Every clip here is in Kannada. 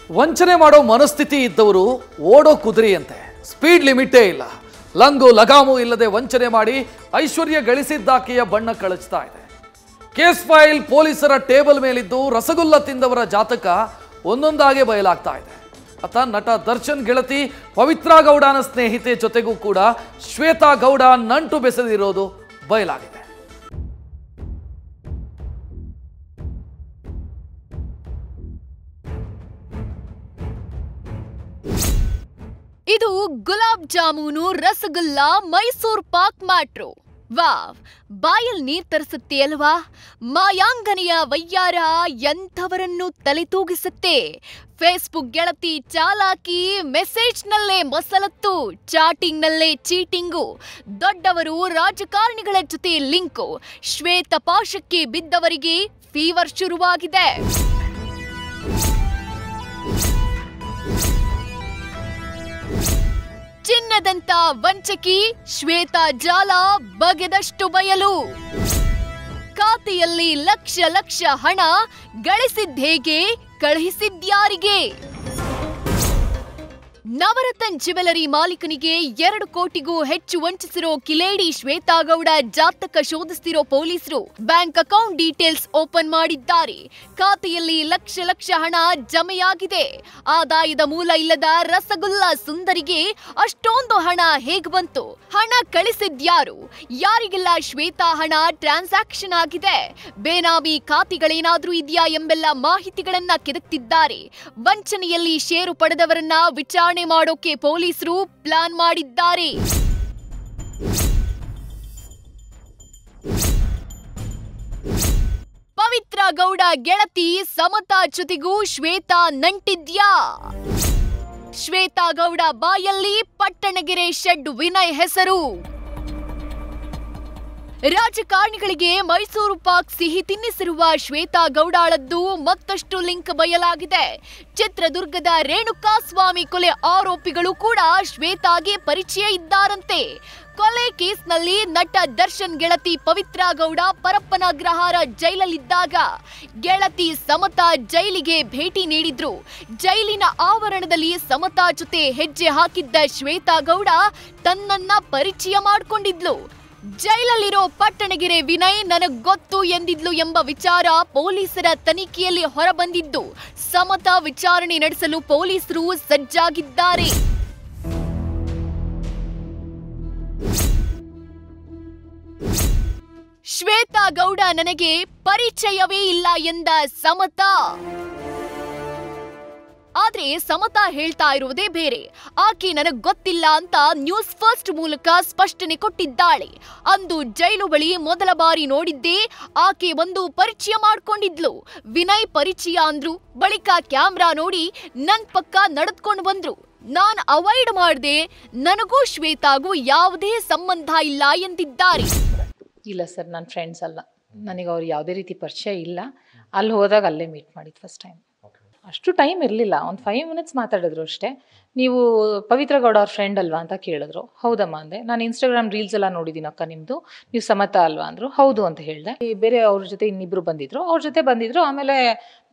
ವಂಚನೆ ಮಾಡೋ ಮನಸ್ಥಿತಿ ಇದ್ದವರು ಓಡೋ ಕುದುರೆಯಂತೆ, ಸ್ಪೀಡ್ ಲಿಮಿಟೇ ಇಲ್ಲ. ಲಂಗು ಲಗಾಮು ಇಲ್ಲದೆ ವಂಚನೆ ಮಾಡಿ ಐಶ್ವರ್ಯ ಗಳಿಸಿದ್ದಾಕೆಯ ಬಣ್ಣ ಕಳಚ್ತಾ ಇದೆ. ಕೇಸ್ ಫೈಲ್ ಪೊಲೀಸರ ಟೇಬಲ್ ಮೇಲಿದ್ದು ರಸಗುಲ್ಲ ತಿಂದವರ ಜಾತಕ ಒಂದೊಂದಾಗೆ ಬಯಲಾಗ್ತಾ ಇದೆ. ಅತ ನಟ ದರ್ಶನ್ ಗೆಳತಿ ಪವಿತ್ರಾ ಗೌಡನ ಸ್ನೇಹಿತೆ ಜೊತೆಗೂ ಕೂಡ ಶ್ವೇತಾ ಗೌಡ ನಂಟು ಬೆಸೆದಿರೋದು ಬಯಲಾಗಿದೆ. ಇದು ಗುಲಾಬ್ ಜಾಮೂನು, ರಸಗುಲ್ಲ, ಮೈಸೂರ್ ಪಾಕ್ ಮ್ಯಾಟ್ರೋ. ವಾವ್, ಬಾಯಲ್ ನೀರ್ ತರಿಸುತ್ತೆ ಅಲ್ವಾ? ಮಾಯಾಂಗನೆಯ ವಯ್ಯಾರ ಎಂಥವರನ್ನು ತಲೆ ತೂಗಿಸುತ್ತೆ. ಫೇಸ್ಬುಕ್ ಗೆಳತಿ ಚಾಲಾಕಿ, ಮೆಸೇಜ್ನಲ್ಲೇ ಮಸಲತ್ತು, ಚಾಟಿಂಗ್ನಲ್ಲೇ ಚೀಟಿಂಗು, ದೊಡ್ಡವರು ರಾಜಕಾರಣಿಗಳ ಜೊತೆ ಲಿಂಕು. ಶ್ವೇತ ಪಾಶಕ್ಕೆ ಬಿದ್ದವರಿಗೆ ಫೀವರ್ ಶುರುವಾಗಿದೆ. ಚಿನ್ನದಂತ ವಂಚಕಿ ಶ್ವೇತಾ ಜಾಲ ಬಗೆದಷ್ಟು ಬಯಲು. ಖಾತೆಯಲ್ಲಿ ಲಕ್ಷ ಲಕ್ಷ ಹಣ ಗಳಿಸಿದ್ದೇಗೆ, ಕಳುಹಿಸಿದ್ಯಾರಿಗೆ? ನವರತ್ನ ಜ್ಯುವೆಲರಿ ಮಾಲೀಕನಿಗೆ 2 ಕೋಟಿಗೂ ಹೆಚ್ಚು ವಂಚಿಸಿರೋ ಕಿಲೇಡಿ ಶ್ವೇತಾ ಗೌಡ ಜಾತಕ ಶೋಧಿಸ್ತಿರೋ ಪೊಲೀಸರು ಬ್ಯಾಂಕ್ ಅಕೌಂಟ್ ಡೀಟೇಲ್ಸ್ ಓಪನ್ ಮಾಡಿದ್ದಾರೆ. ಖಾತೆಯಲ್ಲಿ ಲಕ್ಷ ಲಕ್ಷ ಹಣ ಜಮೆಯಾಗಿದೆ. ಆದಾಯದ ಮೂಲ ಇಲ್ಲದ ರಸಗುಲ್ಲ ಸುಂದರಿಗೆ ಅಷ್ಟೊಂದು ಹಣ ಹೇಗೆ ಬಂತು? ಹಣ ಕಳಿಸಿದ್ಯಾರು? ಯಾರಿಗೆಲ್ಲ ಶ್ವೇತಾ ಹಣ ಟ್ರಾನ್ಸಾಕ್ಷನ್ ಆಗಿದೆ? ಬೇನಾಮಿ ಖಾತೆಗಳೇನಾದ್ರೂ ಇದೆಯಾ ಎಂಬೆಲ್ಲ ಮಾಹಿತಿಗಳನ್ನ ಕೆದಕ್ತಿದ್ದಾರೆ. ವಂಚನೆಯಲ್ಲಿ ಷೇರು ಪಡೆದವರನ್ನ ವಿಚಾರಣೆ ಮಾಡೋಕೆ ಪೊಲೀಸರು ಪ್ಲಾನ್ ಮಾಡಿದ್ದಾರೆ. ಪವಿತ್ರಾ ಗೌಡ ಗೆಳತಿ ಸಮತಾ ಜೊತೆಗೂ ಶ್ವೇತಾ ನಂಟಿದ್ಯಾ? ಶ್ವೇತಾ ಗೌಡ ಬಾಯಲ್ಲಿ ಪಟ್ಟಣಗೆರೆ ಶೆಡ್ ವಿನಯ್ ಹೆಸರು. ರಾಜಕಾರಣಿಗಳಿಗೆ ಮೈಸೂರು ಪಾಕ್ ಸಿಹಿ ತಿನ್ನಿಸಿರುವ ಶ್ವೇತಾ ಗೌಡಾಳದ್ದು ಮತ್ತಷ್ಟು ಲಿಂಕ್ ಬಯಲಾಗಿದೆ. ಚಿತ್ರದುರ್ಗದ ರೇಣುಕಾಸ್ವಾಮಿ ಕೊಲೆ ಆರೋಪಿಗಳು ಕೂಡ ಶ್ವೇತಾಗೆ ಪರಿಚಯ ಇದ್ದಾರಂತೆ. ಕೊಲೆ ಕೇಸ್ನಲ್ಲಿ ನಟ ದರ್ಶನ್ ಗೆಳತಿ ಪವಿತ್ರಾ ಗೌಡ ಪರಪ್ಪನಗ್ರಹಾರ ಜೈಲಲ್ಲಿದ್ದಾಗ ಗೆಳತಿ ಸಮತಾ ಜೈಲಿಗೆ ಭೇಟಿ ನೀಡಿದ್ರು. ಜೈಲಿನ ಆವರಣದಲ್ಲಿ ಸಮತಾ ಜೊತೆ ಹೆಜ್ಜೆ ಹಾಕಿದ್ದ ಶ್ವೇತಾ ಗೌಡ ತನ್ನನ್ನ ಪರಿಚಯ ಮಾಡಿಕೊಂಡಿದ್ಲು. ಜೈಲಲ್ಲಿರೋ ಪಟ್ಟಣಗೆರೆ ವಿನಯ್ ನನಗ್ ಗೊತ್ತು ಎಂದಿದ್ಲು ಎಂಬ ವಿಚಾರ ಪೊಲೀಸರ ತನಿಖೆಯಲ್ಲಿ ಹೊರಬಂದಿದ್ದು, ಸಮತಾ ವಿಚಾರಣೆ ನಡೆಸಲು ಪೊಲೀಸರು ಸಜ್ಜಾಗಿದ್ದಾರೆ. ಶ್ವೇತಾ ಗೌಡ ನನಗೆ ಪರಿಚಯವೇ ಇಲ್ಲ ಎಂದ ಸಮತಾ. ಆದ್ರೆ ಸಮತಾ ಹೇಳ್ತಾ ಇರುವುದೇ ಬೇರೆ. ಆಕೆ ನನಗ್ ಗೊತ್ತಿಲ್ಲ ಅಂತ ನ್ಯೂಸ್ ಫಸ್ಟ್ ಮೂಲಕ ಸ್ಪಷ್ಟನೆ ಕೊಟ್ಟಿದ್ದಾಳೆ. ಅಂದು ಜೈಲು ಬಳಿ ಮೊದಲ ಬಾರಿ ನೋಡಿದ್ದೆ. ಆಕೆ ಒಂದು ಪರಿಚಯ ಮಾಡ್ಕೊಂಡಿದ್ಲು. ವಿನಯ್ ಪರಿಚಯ ಅಂದ್ರು. ಬಳಿಕ ಕ್ಯಾಮ್ರಾ ನೋಡಿ ನನ್ ಪಕ್ಕ ನಡೆದುಕೊಂಡು ಬಂದ್ರು. ನಾನ್ ಅವಾಯ್ಡ್ ಮಾಡ್ದೆ. ನನಗೂ ಶ್ವೇತಾಗೂ ಯಾವುದೇ ಸಂಬಂಧ ಇಲ್ಲ ಎಂದಿದ್ದಾರೆ. ಇಲ್ಲ ಸರ್, ನನ್ನ ಫ್ರೆಂಡ್ಸ್ ಅಲ್ಲ. ನನಗೆ ಅವ್ರು ಯಾವುದೇ ರೀತಿ ಪರಿಚಯ ಇಲ್ಲ. ಅಲ್ಲಿ ಹೋದಾಗ ಅಲ್ಲೇ ಮೀಟ್ ಮಾಡಿದ್ದು ಫಸ್ಟ್ ಟೈಮ್. ಅಷ್ಟು ಟೈಮ್ ಇರಲಿಲ್ಲ. ಒಂದು 5 ಮಿನಿಟ್ಸ್ ಮಾತಾಡಿದ್ರು ಅಷ್ಟೇ. ನೀವು ಪವಿತ್ರ ಗೌಡ ಅವ್ರ ಫ್ರೆಂಡ್ ಅಲ್ವಾ ಅಂತ ಕೇಳಿದ್ರು. ಹೌದಮ್ಮ ಅಂದೆ. ನಾನು ಇನ್ಸ್ಟಾಗ್ರಾಮ್ ರೀಲ್ಸ್ ಎಲ್ಲ ನೋಡಿದ್ದೀನಿ ಅಕ್ಕ ನಿಮ್ಮದು, ನೀವು ಸಮತಾ ಅಲ್ವಾ ಅಂದರು. ಹೌದು ಅಂತ ಹೇಳಿದೆ. ಬೇರೆ ಅವ್ರ ಜೊತೆ ಇನ್ನಿಬ್ಬರು ಬಂದಿದ್ರು. ಅವ್ರ ಜೊತೆ ಬಂದಿದ್ರು. ಆಮೇಲೆ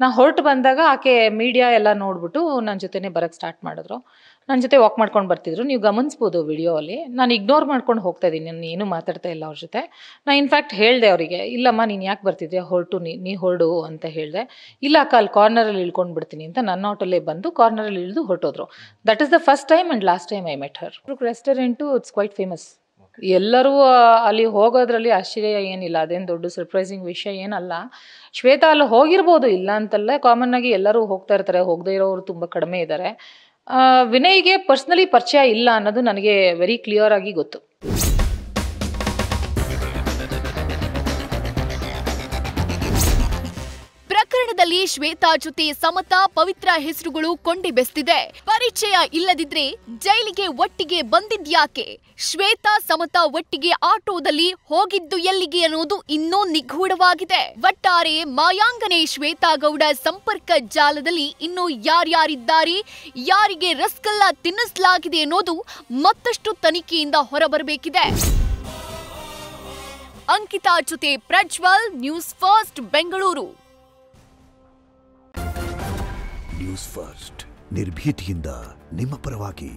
ನಾ ಹೊರಟು ಬಂದಾಗ ಆಕೆ ಮೀಡಿಯಾ ಎಲ್ಲ ನೋಡ್ಬಿಟ್ಟು ನನ್ನ ಜೊತೆನೇ ಬರೋಕ್ಕೆ ಸ್ಟಾರ್ಟ್ ಮಾಡಿದ್ರು. ನನ್ನ ಜೊತೆ ವಾಕ್ ಮಾಡ್ಕೊಂಡು ಬರ್ತಿದ್ರು. ನೀವು ಗಮನಿಸ್ಬೋದು ವಿಡಿಯೋ ಅಲ್ಲಿ. ನಾನು ಇಗ್ನೋರ್ ಮಾಡ್ಕೊಂಡು ಹೋಗ್ತಾ ಇದ್ದೀನಿ. ನಾನು ಏನೂ ಮಾತಾಡ್ತಾ ಇಲ್ಲ ಅವ್ರ ಜೊತೆ. ನಾನು ಇನ್ಫ್ಯಾಕ್ಟ್ ಹೇಳಿದೆ ಅವರಿಗೆ, ಇಲ್ಲಮ್ಮ ನೀನು ಯಾಕೆ ಬರ್ತಿದ್ಯಾ, ಹೊರಟು ನೀ ಹೊರಡು ಅಂತ ಹೇಳಿದೆ. ಇಲ್ಲ ಅಕ್ಕ, ಅಲ್ಲಿ ಕಾರ್ನರಲ್ಲಿ ಇಳ್ಕೊಂಡು ಬಿಡ್ತೀನಿ ಅಂತ ನನ್ನ ಆಟೋಲ್ಲೇ ಬಂದು ಕಾರ್ನರಲ್ಲಿ ಇಳಿದು ಹೊರಟೋದ್ರು. That is the first time and last time I met her. Restaurant it's quite famous. ಎಲ್ಲರೂ ಅಲ್ಲಿ ಹೋಗೋದ್ರಲ್ಲಿ ಆಶ್ಚರ್ಯ ಏನಿಲ್ಲ. ಅದೇನು ದೊಡ್ಡ ಸರ್ಪ್ರೈಸಿಂಗ್ ವಿಷಯ ಏನಲ್ಲ. ಶ್ವೇತಾ ಅಲ್ಲಿ ಹೋಗಿರ್ಬೋದು, ಇಲ್ಲ ಅಂತಲ್ಲ. ಕಾಮನ್ ಆಗಿ ಎಲ್ಲರೂ ಹೋಗ್ತಾ ಇರ್ತಾರೆ. ಹೋಗದೇ ಇರೋರು ತುಂಬ ಕಡಿಮೆ ಇದ್ದಾರೆ. ವಿನಯ್ಗೆ ಪರ್ಸ್ನಲಿ ಪರಿಚಯ ಇಲ್ಲ ಅನ್ನೋದು ನನಗೆ ವೆರಿ ಕ್ಲಿಯರ್ ಆಗಿ ಗೊತ್ತು. ಪ್ರಕರಣದಲ್ಲಿ ಶ್ವೇತಾ ಜೊತೆ ಸಮತಾ, ಪವಿತ್ರ ಹೆಸರುಗಳು ಕೊಂಡಿ ಬೆಸ್ತಿದೆ. ಪರಿಚಯ ಇಲ್ಲದಿದ್ರೆ ಜೈಲಿಗೆ ಒಟ್ಟಿಗೆ ಬಂದಿದ್ಯಾಕೆ? ಶ್ವೇತಾ ಸಮತಾ ಒಟ್ಟಿಗೆ ಆಟೋದಲ್ಲಿ ಹೋಗಿದ್ದು ಎಲ್ಲಿಗೆ ಅನ್ನೋದು ಇನ್ನೂ ನಿಗೂಢವಾಗಿದೆ. ಒಟ್ಟಾರೆ ಮಾಯಾಂಗನೆ ಶ್ವೇತಾ ಗೌಡ ಸಂಪರ್ಕ ಜಾಲದಲ್ಲಿ ಇನ್ನು ಯಾರ್ಯಾರಿದ್ದಾರೆ, ಯಾರಿಗೆ ರಸಗುಲ್ಲ ತಿನ್ನಿಸಲಾಗಿದೆ ಅನ್ನೋದು ಮತ್ತಷ್ಟು ತನಿಖೆಯಿಂದ ಹೊರಬರಬೇಕಿದೆ. ಅಂಕಿತಾ ಜೊತೆ Prajwal, news first Bengaluru. News first ನಿರ್ಭೀತಿಯಿಂದ ನಿಮ್ಮ ಪರವಾಗಿ.